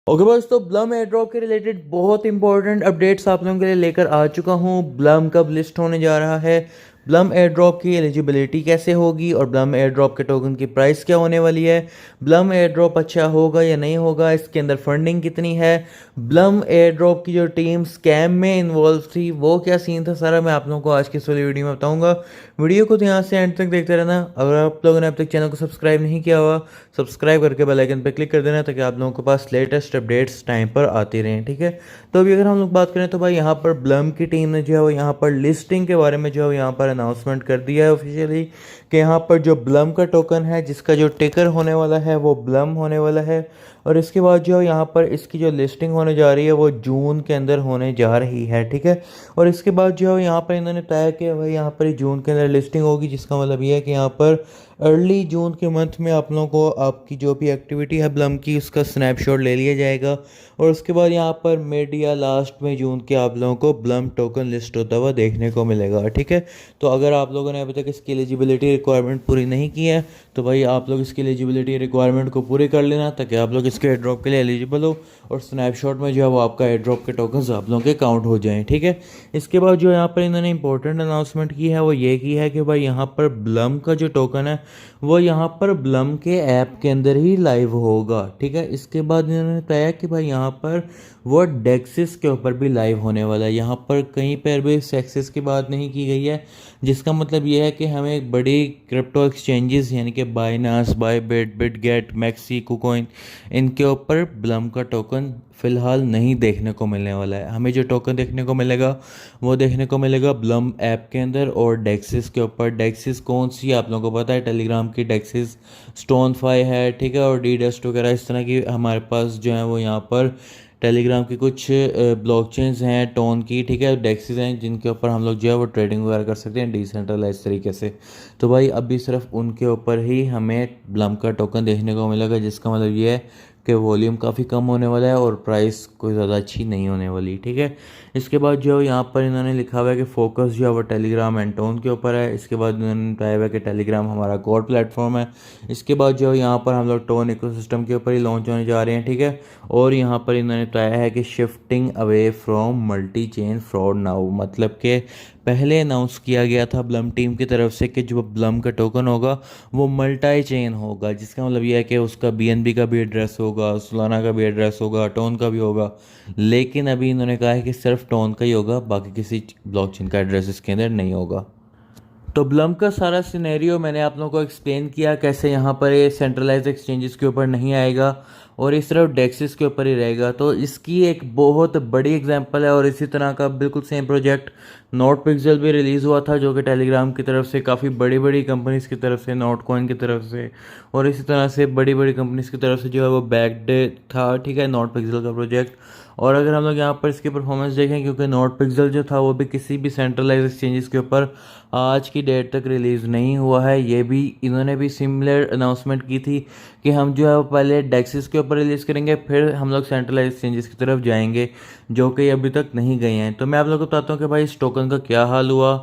Okay बस तो Blum air drop के रिलेटेड बहुत इंपॉर्टेंट अपडेट्स आप लोगों के लिए लेकर आ चुका हूँ। ब्लम कब लिस्ट होने जा रहा है, ब्लम एयर ड्रॉप की एलिजिबिलिटी कैसे होगी और ब्लम एयर ड्रॉप के टोकन की प्राइस क्या होने वाली है, ब्लम एयर ड्रॉप अच्छा होगा या नहीं होगा, इसके अंदर फंडिंग कितनी है, ब्लम एयर ड्रॉप की जो टीम स्कैम में इन्वॉल्व थी वो क्या सीन था, सारा मैं आप लोगों को आज की इस वाली वीडियो में बताऊंगा। वीडियो को तो यहाँ से एंड तक देखते रहना। अगर आप लोगों ने अब तक चैनल को सब्सक्राइब नहीं किया हुआ, सब्सक्राइब करके बेल आइकन पर क्लिक कर देना ताकि आप लोगों के पास लेटेस्ट अपडेट्स टाइम पर आती रहें। ठीक है, तो अभी अगर हम लोग बात करें तो भाई यहाँ पर ब्लम की टीम ने जो है वो यहाँ पर लिस्टिंग के बारे में जो है वो यहाँ पर अनाउंसमेंट कर दिया है ऑफिशियली कि यहाँ पर जो ब्लम का टोकन है जिसका जो टिकर होने वाला है वो ब्लम होने वाला है। और इसके बाद जो यहाँ पर इसकी जो लिस्टिंग होने जा रही है वो जून के अंदर होने जा रही है। ठीक है, और इसके बाद जो है यहाँ पर इन्होंने तय किया भाई यहाँ पर जून के अंदर लिस्टिंग होगी, जिसका मतलब ये है कि यहाँ पर अर्ली जून के मंथ में आप लोगों को आपकी जो भी एक्टिविटी है ब्लम की उसका स्नैपशॉट ले लिया जाएगा और उसके बाद यहाँ पर मिड या लास्ट में जून के आप लोगों को ब्लम टोकन लिस्ट होता हुआ देखने को मिलेगा। ठीक है, तो अगर आप लोगों ने अभी तक इसकी एलिजिबिलिटी रिक्वायरमेंट पूरी नहीं की है तो भाई आप लोग इसकी एलिजिबिलिटी रिक्वायरमेंट को पूरी कर लेना ताकि आप लोग इसके एयर ड्रॉप के लिए एलिजिबल हो और स्नैपशॉट में जो है वो आपका एयर ड्रॉप के टोकन्स आप लोगों के काउंट हो जाएं। ठीक है, इसके बाद जो यहाँ पर इन्होंने इंपॉर्टेंट अनाउंसमेंट की है वो ये की है कि भाई यहाँ पर ब्लम का जो टोकन है वो यहाँ पर ब्लम के ऐप के अंदर ही लाइव होगा। ठीक है, इसके बाद इन्होंने बताया कि भाई यहाँ पर वो डेक्सिस के ऊपर भी लाइव होने वाला है। यहाँ पर कहीं पर भी सेक्सेस की बात नहीं की गई है, जिसका मतलब ये है कि हमें बड़ी क्रिप्टो एक्सचेंजेस यानी कि Binance, Bybit, Bitget, maxi, KuCoin, इनके ऊपर ब्लम का टोकन फ़िलहाल नहीं देखने को मिलने वाला है। हमें जो टोकन देखने को मिलेगा वो देखने को मिलेगा ब्लम ऐप के अंदर और डेक्सिस के ऊपर। डेक्सिस कौन सी आप लोगों को पता है, टेलीग्राम की डेक्सिस, स्टोन फाई है। ठीक है, और डी डस्ट वगैरह इस तरह की हमारे पास जो है वो यहाँ पर टेलीग्राम की कुछ ब्लॉकचेन्स हैं टोन की। ठीक है, डेक्सिस हैं जिनके ऊपर हम लोग जो है वो ट्रेडिंग वगैरह कर सकते हैं डिसेंट्रलाइज तरीके से। तो भाई अभी सिर्फ उनके ऊपर ही हमें ब्लम का टोकन देखने को मिलेगा, जिसका मतलब ये है कि वॉल्यूम काफ़ी कम होने वाला है और प्राइस कोई ज़्यादा अच्छी नहीं होने वाली। ठीक है, इसके बाद जो यहाँ पर इन्होंने लिखा हुआ है कि फोकस जो है वो टेलीग्राम एंड टोन के ऊपर है। इसके बाद इन्होंने बताया हुआ है कि टेलीग्राम हमारा कोर प्लेटफॉर्म है। इसके बाद जो है यहाँ पर हम लोग टोन इकोसिस्टम के ऊपर ही लॉन्च होने जा रहे हैं। ठीक है, और यहाँ पर इन्होंने बताया है कि shifting away from multi chain fraud now, मतलब कि पहले अनाउंस किया गया था ब्लम टीम की तरफ से कि जो ब्लम का टोकन होगा वो मल्टी चेन होगा, जिसका मतलब ये है कि उसका बीएनबी का भी एड्रेस होगा, सोलाना का भी एड्रेस होगा, टोन का भी होगा। लेकिन अभी इन्होंने कहा है कि सिर्फ टोन का ही होगा, बाकी किसी ब्लॉकचेन का एड्रेस इसके अंदर नहीं होगा। तो ब्लम का सारा सिनेरियो मैंने आप लोगों को एक्सप्लेन किया कैसे यहाँ पर ये सेंट्रलाइज एक्सचेंजेस के ऊपर नहीं आएगा और इस तरफ डेक्सिस के ऊपर ही रहेगा। तो इसकी एक बहुत बड़ी एग्जांपल है और इसी तरह का बिल्कुल सेम प्रोजेक्ट नोट पिक्सल भी रिलीज़ हुआ था, जो कि टेलीग्राम की तरफ से काफ़ी बड़ी बड़ी कंपनीज़ की तरफ से, नोट कॉइन की तरफ से और इसी तरह से बड़ी बड़ी कंपनीज़ की तरफ से जो है वो बैक्ड था। ठीक है, नोट पिक्सल का प्रोजेक्ट। और अगर हम लोग यहाँ पर इसकी परफॉर्मेंस देखें, क्योंकि नोट पिक्सल जो था वो भी किसी भी सेंट्रलाइज एक्सचेंजेस के ऊपर आज की डेट तक रिलीज़ नहीं हुआ है। ये भी इन्होंने भी सिमिलर अनाउंसमेंट की थी कि हम जो है वो पहले डेक्सिस के ऊपर रिलीज़ करेंगे फिर हम लोग सेंट्रलाइज एक्सचेंजेस की तरफ जाएंगे, जो कि अभी तक नहीं गए हैं। तो मैं आप लोगों को बताता हूँ कि भाई इस टोकन का क्या हाल हुआ।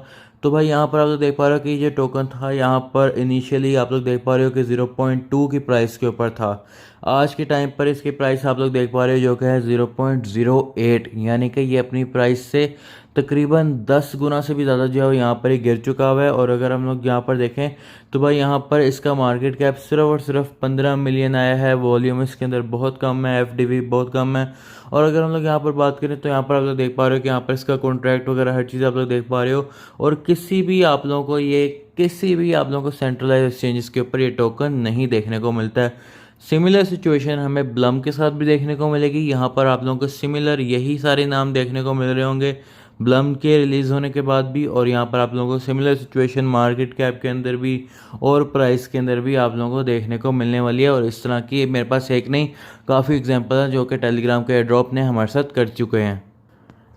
तो भाई यहाँ पर आप लोग देख पा रहे हो कि ये टोकन था, यहाँ पर इनिशियली आप लोग देख पा रहे हो कि 0.2 की प्राइस के ऊपर था। आज के टाइम पर इसकी प्राइस आप लोग देख पा रहे हो जो कि है 0.08, यानी कि ये अपनी प्राइस से तकरीबन 10 गुना से भी ज़्यादा जो है वो यहाँ पर ही गिर चुका हुआ है। और अगर हम लोग यहाँ पर देखें तो भाई यहाँ पर इसका मार्केट कैप सिर्फ और सिर्फ 15 मिलियन आया है। वॉल्यूम इसके अंदर बहुत कम है, एफडीवी बहुत कम है। और अगर हम लोग यहाँ पर बात करें तो यहाँ पर आप लोग देख पा रहे हो कि यहाँ पर इसका कॉन्ट्रैक्ट वगैरह हर चीज़ आप लोग देख पा रहे हो। और किसी भी आप लोगों को सेंट्रलाइज एक्सचेंजेस के ऊपर ये टोकन नहीं देखने को मिलता है। सिमिलर सिचुएशन हमें ब्लम के साथ भी देखने को मिलेगी। यहाँ पर आप लोगों को सिमिलर यही सारे नाम देखने को मिल रहे होंगे ब्लम के रिलीज़ होने के बाद भी। और यहाँ पर आप लोगों को सिमिलर सिचुएशन मार्केट कैप के अंदर भी और प्राइस के अंदर भी आप लोगों को देखने को मिलने वाली है। और इस तरह की मेरे पास एक नहीं काफ़ी एग्जांपल है जो कि टेलीग्राम के एयरड्रॉप ने हमारे साथ कर चुके हैं।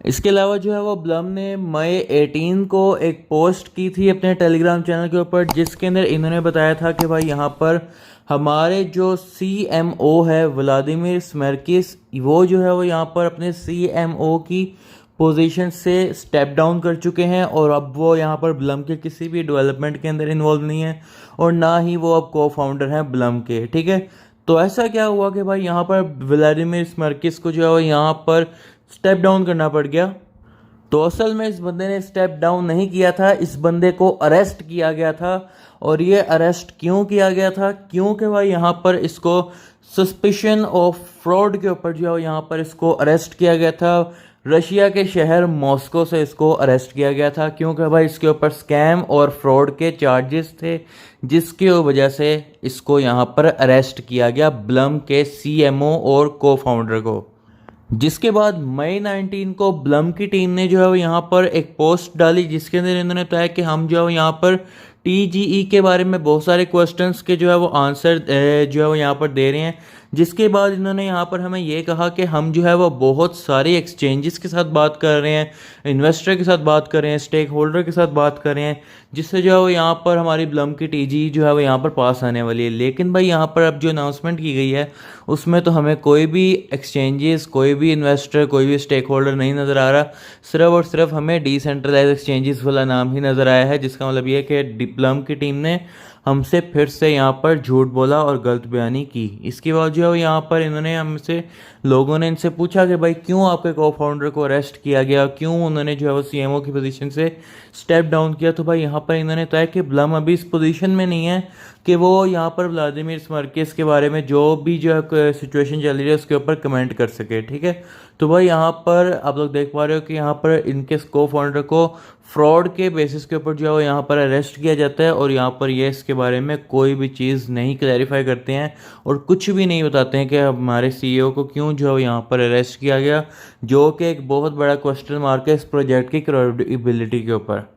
इसके अलावा जो है वो ब्लम ने मई 18 को एक पोस्ट की थी अपने टेलीग्राम चैनल के ऊपर, जिसके अंदर इन्होंने बताया था कि भाई यहाँ पर हमारे जो CMO है व्लादिमीर स्मेरकिस, वो जो है वो यहाँ पर अपने CMO की पोजीशन से स्टेप डाउन कर चुके हैं और अब वो यहाँ पर ब्लम के किसी भी डेवलपमेंट के अंदर इन्वॉल्व नहीं है और ना ही वो अब को फाउंडर हैं ब्लम के। ठीक है, तो ऐसा क्या हुआ कि भाई यहाँ पर व्लादिमीर स्मरकिस को जो है वो यहाँ पर स्टेप डाउन करना पड़ गया। तो असल में इस बंदे ने स्टेप डाउन नहीं किया था, इस बंदे को अरेस्ट किया गया था। और ये अरेस्ट क्यों किया गया था? क्योंकि भाई यहाँ पर इसको सस्पिशन ऑफ फ्रॉड के ऊपर जो है यहाँ पर इसको अरेस्ट किया गया था। रशिया के शहर मॉस्को से इसको अरेस्ट किया गया था, क्योंकि भाई इसके ऊपर स्कैम और फ्रॉड के चार्जेस थे, जिसकी वजह से इसको यहाँ पर अरेस्ट किया गया, ब्लम के सीएमओ और को फाउंडर को। जिसके बाद मई 19 को ब्लम की टीम ने जो है वो यहाँ पर एक पोस्ट डाली, जिसके अंदर इन्होंने बताया कि हम जो है वो यहाँ पर टीजीई के बारे में बहुत सारे क्वेश्चंस के जो है वो आंसर जो है वो यहाँ पर दे रहे हैं। जिसके बाद इन्होंने यहाँ पर हमें ये कहा कि हम जो है वो बहुत सारी एक्सचेंजेस के साथ बात कर रहे हैं, इन्वेस्टर के साथ बात कर रहे हैं, स्टेक होल्डर के साथ बात कर रहे हैं, जिससे जो है वो यहाँ पर हमारी ब्लम की टीजी जो है वो यहाँ पर पास आने वाली है। लेकिन भाई यहाँ पर अब जो अनाउंसमेंट की गई है उसमें तो हमें कोई भी एक्सचेंजेस, कोई भी इन्वेस्टर, कोई भी स्टेक होल्डर नहीं नज़र आ रहा। सिर्फ और सिर्फ हमें डिसेंट्रलाइज एक्सचेंजेस वाला नाम ही नज़र आया है, जिसका मतलब ये है कि ब्लम की टीम ने हमसे फिर से यहाँ पर झूठ बोला और गलत बयानी की। इसके बाद जो है यहाँ पर इन्होंने हमसे, लोगों ने इनसे पूछा कि भाई क्यों आपके को फाउंडर को अरेस्ट किया गया, क्यों उन्होंने जो है वो सीएमओ की पोजीशन से स्टेप डाउन किया। तो भाई यहाँ पर इन्होंने तय कि ब्लम अभी इस पोजीशन में नहीं है कि वो यहाँ पर व्लादिमीर स्मरकिस के बारे में जो भी जो है सिचुएशन चल रही है उसके ऊपर कमेंट कर सके, ठीक है। तो भाई यहाँ पर आप लोग देख पा रहे हो कि यहाँ पर इनके को फाउंडर को फ्रॉड के बेसिस के ऊपर जो है वो यहाँ पर अरेस्ट किया जाता है, और यहाँ पर ये इसके बारे में कोई भी चीज़ नहीं क्लैरिफाई करते हैं और कुछ भी नहीं बताते हैं कि हमारे सीईओ को क्यों जो है यहाँ पर अरेस्ट किया गया, जो कि एक बहुत बड़ा क्वेश्चन मार्क है इस प्रोजेक्ट की क्रेडिबिलिटी के ऊपर।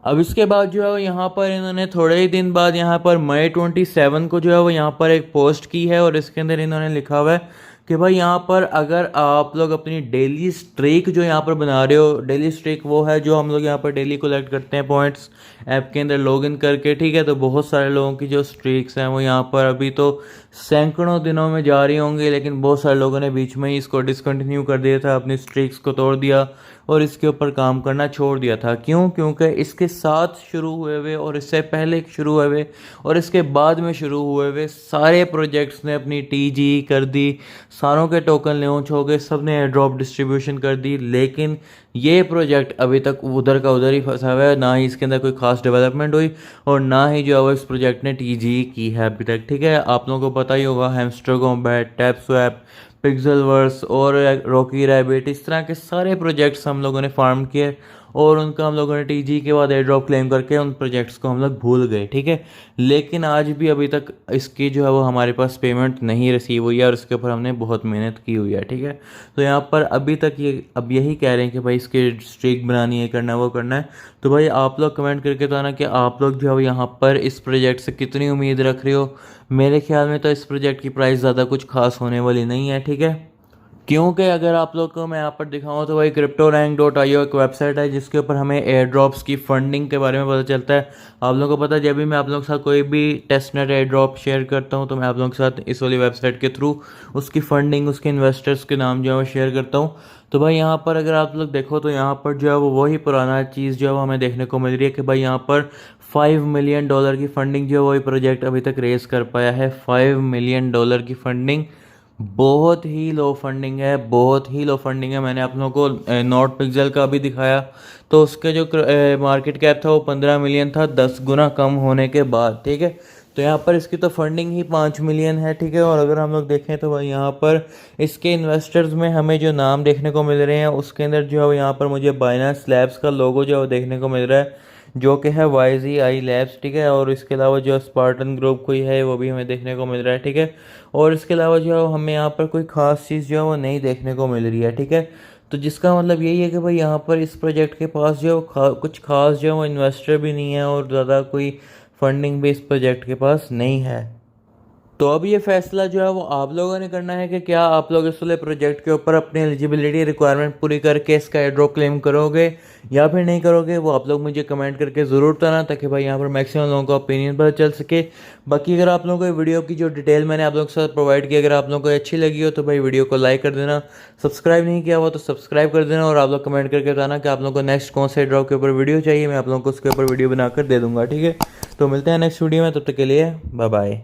अब इसके बाद जो है वो यहाँ पर इन्होंने थोड़े ही दिन बाद यहाँ पर मई 27 को जो है वो यहाँ पर एक पोस्ट की है, और इसके अंदर इन्होंने लिखा हुआ है कि भाई यहाँ पर अगर आप लोग अपनी डेली स्ट्रीक जो यहाँ पर बना रहे हो, डेली स्ट्रीक वो है जो हम लोग यहाँ पर डेली कलेक्ट करते हैं पॉइंट्स ऐप के अंदर लॉगिन करके, ठीक है। तो बहुत सारे लोगों की जो स्ट्रीक्स हैं वो यहाँ पर अभी तो सैकड़ों दिनों में जा रही होंगी, लेकिन बहुत सारे लोगों ने बीच में ही इसको डिसकंटिन्यू कर दिया था, अपनी स्ट्रीक्स को तोड़ दिया और इसके ऊपर काम करना छोड़ दिया था। क्यों? क्योंकि इसके साथ शुरू हुए हुए और इससे पहले शुरू हुए हुए और इसके बाद में शुरू हुए हुए सारे प्रोजेक्ट्स ने अपनी टीजी कर दी, सारों के टोकन लॉन्च हो गए, सब ने एयर ड्रॉप डिस्ट्रीब्यूशन कर दी, लेकिन ये प्रोजेक्ट अभी तक उधर का उधर ही फंसा हुआ है। ना ही इसके अंदर कोई खास डेवलपमेंट हुई और ना ही जो है वो इस प्रोजेक्ट ने टीजी की है अभी तक, ठीक है। आप लोगों को पता ही होगा हैमस्टर कॉम्बैट, टैप स्वैप, पिक्सेलवर्स और रॉकी रैबिट, इस तरह के सारे प्रोजेक्ट्स हम लोगों ने फार्म किए और उनका हम लोगों ने टीजी के बाद एयर ड्रॉप क्लेम करके उन प्रोजेक्ट्स को हम लोग भूल गए, ठीक है। लेकिन आज भी अभी तक इसकी जो है वो हमारे पास पेमेंट नहीं रिसीव हुई है और इसके ऊपर हमने बहुत मेहनत की हुई है, ठीक है। तो यहाँ पर अभी तक ये अब यही कह रहे हैं कि भाई इसकी स्ट्रीक बनानी है, करना है, वो करना है। तो भाई आप लोग कमेंट करके तो आना कि आप लोग जो है वो यहाँ पर इस प्रोजेक्ट से कितनी उम्मीद रख रहे हो। मेरे ख्याल में तो इस प्रोजेक्ट की प्राइस ज़्यादा कुछ खास होने वाली नहीं है, ठीक है। क्योंकि अगर आप लोग को मैं यहाँ पर दिखाऊँ तो भाई CryptoRank.io एक वेबसाइट है जिसके ऊपर हमें एयर ड्रॉप्स की फंडिंग के बारे में पता चलता है। आप लोगों को पता है जब भी मैं आप लोगों के साथ कोई भी टेस्टनेट एयर ड्रॉप शेयर करता हूँ तो मैं आप लोगों के साथ इस वाली वेबसाइट के थ्रू उसकी फंडिंग, उसके इन्वेस्टर्स के नाम जो है वो शेयर करता हूँ। तो भाई यहाँ पर अगर आप लोग देखो तो यहाँ पर जो है वो वही पुराना चीज़ जो है वो हमें देखने को मिल रही है कि भाई यहाँ पर $5 मिलियन की फंडिंग जो है वही प्रोजेक्ट अभी तक रेस कर पाया है। $5 मिलियन की फंडिंग बहुत ही लो फंडिंग है, बहुत ही लो फंडिंग है। मैंने आप लोगों को नोट पिक्सल का भी दिखाया तो उसके जो मार्केट कैप था वो 15 मिलियन था, 10 गुना कम होने के बाद, ठीक है। तो यहाँ पर इसकी तो फंडिंग ही 5 मिलियन है, ठीक है। और अगर हम लोग देखें तो भाई यहाँ पर इसके इन्वेस्टर्स में हमें जो नाम देखने को मिल रहे हैं उसके अंदर जो है यहाँ पर मुझे बाइनेंस लैब्स का लोगो जो है देखने को मिल रहा है, जो कि है YZI लैब्स, ठीक है। और इसके अलावा जो स्पार्टन ग्रुप कोई है वो भी हमें देखने को मिल रहा है, ठीक है। और इसके अलावा जो है हमें यहाँ पर कोई ख़ास चीज़ जो है वो नहीं देखने को मिल रही है, ठीक है। तो जिसका मतलब यही है कि भाई यहाँ पर इस प्रोजेक्ट के पास जो कुछ खास जो है वो इन्वेस्टर भी नहीं है और ज़्यादा कोई फंडिंग भी इस प्रोजेक्ट के पास नहीं है। तो अब ये फैसला जो है वो आप लोगों ने करना है कि क्या आप लोग इस वाले प्रोजेक्ट के ऊपर अपनी एलिजिबिलिटी रिक्वायरमेंट पूरी करके इसका एयर ड्रॉप क्लेम करोगे या फिर नहीं करोगे। वो आप लोग मुझे कमेंट करके ज़रूर बताना ताकि भाई यहाँ पर मैक्सिमम लोगों का ओपिनियन पता चल सके। बाकी अगर आप लोगों को वीडियो की जो डिटेल मैंने आप लोगों के साथ प्रोवाइड की अगर आप लोगों को अच्छी लगी हो तो भाई वीडियो को लाइक कर देना, सब्सक्राइब नहीं किया हुआ तो सब्सक्राइब कर देना और आप लोग कमेंट करके बताना कि आप लोगों को नेक्स्ट कौन से ड्रॉप के ऊपर वीडियो चाहिए, मैं आप लोगों को उसके ऊपर वीडियो बनाकर दे दूँगा, ठीक है। तो मिलते हैं नेक्स्ट वीडियो में, तब तक के लिए बाय बाय।